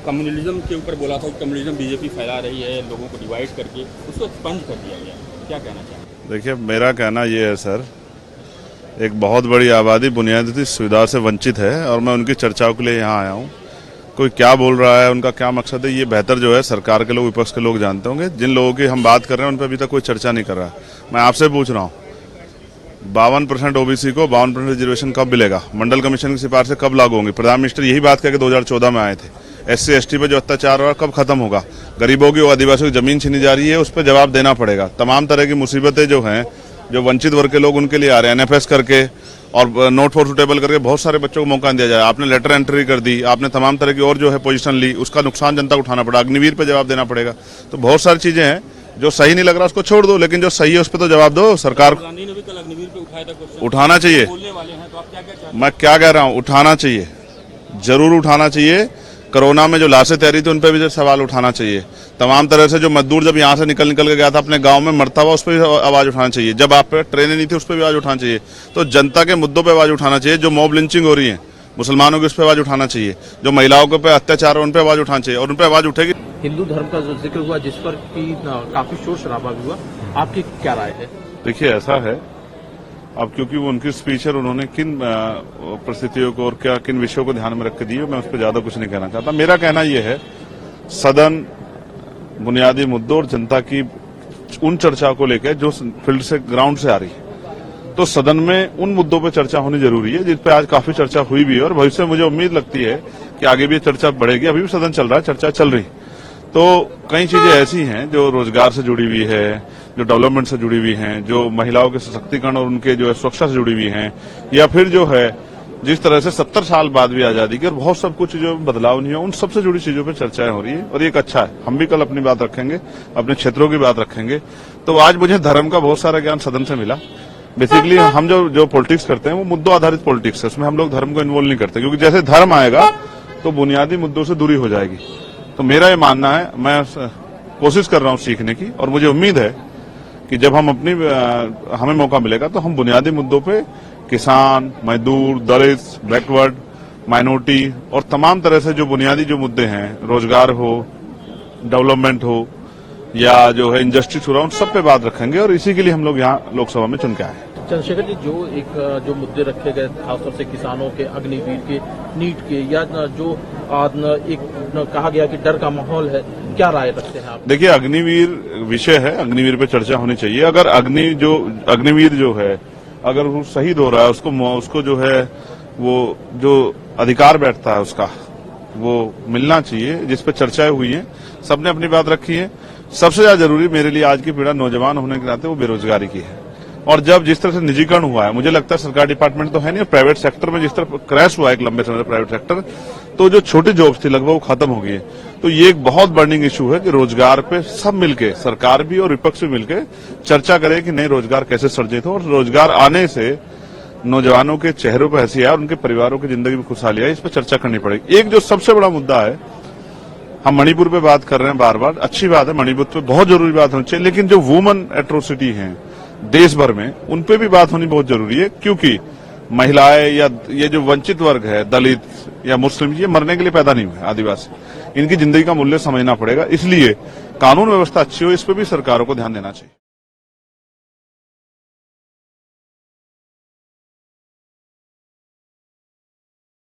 Communalism के ऊपर बोला था कि कम्युनलिज्म बीजेपी फैला रही है, लोगों को डिवाइड करके उसको एक्सपंज कर दिया गया, क्या कहना चाहिए? देखिए, मेरा कहना ये है सर, एक बहुत बड़ी आबादी बुनियादी सुविधा से वंचित है और मैं उनकी चर्चाओं के लिए यहाँ आया हूँ। कोई क्या बोल रहा है, उनका क्या मकसद है, ये बेहतर जो है सरकार के लोग, विपक्ष के लोग जानते होंगे। जिन लोगों की हम बात कर रहे हैं उन पर अभी तक कोई चर्चा नहीं कर रहा। मैं आपसे पूछ रहा हूँ, 52% ओबीसी को 52% रिजर्वेशन कब मिलेगा? मंडल कमीशन की सिफारिशें कब लागू होंगी? प्रधानमंत्री यही बात करके 2014 में आए थे। SC ST पे जो अत्याचार हो रहा है कब खत्म होगा? गरीबों की, आदिवासियों की जमीन छीनी जा रही है, उस पर जवाब देना पड़ेगा। तमाम तरह की मुसीबतें जो हैं, जो वंचित वर्ग के लोग उनके लिए आ रहे हैं, NFS करके और नोट फॉर सुटेबल करके बहुत सारे बच्चों को मौका दिया जाए। आपने लेटर एंट्री कर दी, आपने तमाम तरह की और जो है पोजीशन ली, उसका नुकसान जनता को उठाना पड़ा। अग्निवीर पे जवाब देना पड़ेगा। तो बहुत सारी चीजें हैं, जो सही नहीं लग रहा उसको छोड़ दो, लेकिन जो सही है उस पर तो जवाब दो। सरकार को गांधी ने भी कल अग्निवीर पे उठाया था क्वेश्चन, उठाना चाहिए। बोलने वाले हैं, तो आप क्या कहते हैं? मैं क्या कह रहा हूँ, उठाना चाहिए, जरूर उठाना चाहिए। कोरोना में जो लाशें तैरी थी उन पर भी सवाल उठाना चाहिए। तमाम तरह से जो मजदूर जब यहाँ से निकल के गया था अपने गांव में मरता हुआ, उस पर भी आवाज उठाना चाहिए। जब आप पे ट्रेनें नहीं थी उस पर भी आवाज उठाना चाहिए। तो जनता के मुद्दों पर आवाज उठाना चाहिए। जो मॉब लिंचिंग हो रही है मुसलमानों की, उस पर आवाज उठाना चाहिए। जो महिलाओं के पे अत्याचार है उन पर आवाज उठाना चाहिए और उन पर आवाज उठेगी। हिंदू धर्म का जो जिक्र हुआ, जिस पर की काफी शोर शराबा भी हुआ, आपकी क्या राय है? देखिए, ऐसा है, अब क्योंकि वो उनकी स्पीच है, उन्होंने किन परिस्थितियों को और क्या किन विषयों को ध्यान में रख के दी, मैं उस पर ज्यादा कुछ नहीं कहना चाहता। मेरा कहना यह है, सदन बुनियादी मुद्दों और जनता की उन चर्चा को लेकर जो फील्ड से, ग्राउंड से आ रही है, तो सदन में उन मुद्दों पर चर्चा होनी जरूरी है, जिस पर आज काफी चर्चा हुई भी है और भविष्य में मुझे उम्मीद लगती है कि आगे भी चर्चा बढ़ेगी। अभी भी सदन चल रहा है, चर्चा चल रही। तो कई चीजें ऐसी हैं जो रोजगार से जुड़ी हुई है, जो डेवलपमेंट से जुड़ी हुई हैं, जो महिलाओं के सशक्तिकरण और उनके जो है सुरक्षा से जुड़ी हुई हैं, या फिर जो है जिस तरह से 70 साल बाद भी आजादी की और बहुत सब कुछ जो बदलाव नहीं हुआ, उन सबसे जुड़ी चीजों पर चर्चाएं हो रही है और ये एक अच्छा है। हम भी कल अपनी बात रखेंगे, अपने क्षेत्रों की बात रखेंगे। तो आज मुझे धर्म का बहुत सारा ज्ञान सदन से मिला। बेसिकली हम जो पॉलिटिक्स करते हैं वो मुद्दों आधारित पॉलिटिक्स है, उसमें हम लोग धर्म को इन्वॉल्व नहीं करते, क्योंकि जैसे धर्म आएगा तो बुनियादी मुद्दों से दूरी हो जाएगी। तो मेरा ये मानना है, मैं कोशिश कर रहा हूं सीखने की और मुझे उम्मीद है कि जब हम हमें मौका मिलेगा तो हम बुनियादी मुद्दों पे किसान, मजदूर, दलित, बैकवर्ड, माइनॉरिटी और तमाम तरह से जो बुनियादी जो मुद्दे हैं, रोजगार हो, डेवलपमेंट हो या जो है इंडस्ट्रीज हो रहा, उन सब पे बात रखेंगे और इसी के लिए हम लोग यहाँ लोकसभा में चुन के आए हैं। चंद्रशेखर जी, जो मुद्दे रखे गए खासतौर से किसानों के, अग्निवीर के, नीट के, या जो कहा गया कि डर का माहौल है, क्या राय रखते हैं आप? देखिए, अग्निवीर विषय है, अग्निवीर पे चर्चा होनी चाहिए। अगर अग्निवीर जो है अगर वो शहीद हो रहा है, उसको जो है वो जो अधिकार बैठता है उसका वो मिलना चाहिए, जिस पे चर्चाएं हुई हैं, सबने अपनी बात रखी है। सबसे ज्यादा जरूरी मेरे लिए आज की पीड़ा नौजवान होने के नाते वो बेरोजगारी की है। और जब जिस तरह से निजीकरण हुआ है, मुझे लगता है सरकार डिपार्टमेंट तो है नहीं, प्राइवेट सेक्टर में जिस तरह क्रैश हुआ है एक लंबे समय प्राइवेट सेक्टर, तो जो छोटी जॉब्स थी लगभग वो खत्म हो गई है। तो ये एक बहुत बर्निंग इशू है कि रोजगार पे सब मिलके, सरकार भी और विपक्ष भी मिलके चर्चा करे कि नए रोजगार कैसे सृजित हो और रोजगार आने से नौजवानों के चेहरों पर हंसी आए और उनके परिवारों की जिंदगी में खुशहाली आए। इस पर चर्चा करनी पड़ेगी। एक जो सबसे बड़ा मुद्दा है, हम मणिपुर पे बात कर रहे हैं बार बार, अच्छी बात है, मणिपुर पे बहुत जरूरी बात होनी चाहिए, लेकिन जो वुमेन एट्रोसिटी है देश भर में, उन पे भी बात होनी बहुत जरूरी है, क्योंकि महिलाएं या ये जो वंचित वर्ग है, दलित या मुस्लिम, ये मरने के लिए पैदा नहीं हुए, आदिवासी, इनकी जिंदगी का मूल्य समझना पड़ेगा। इसलिए कानून व्यवस्था अच्छी हो, इस पर भी सरकारों को ध्यान देना चाहिए।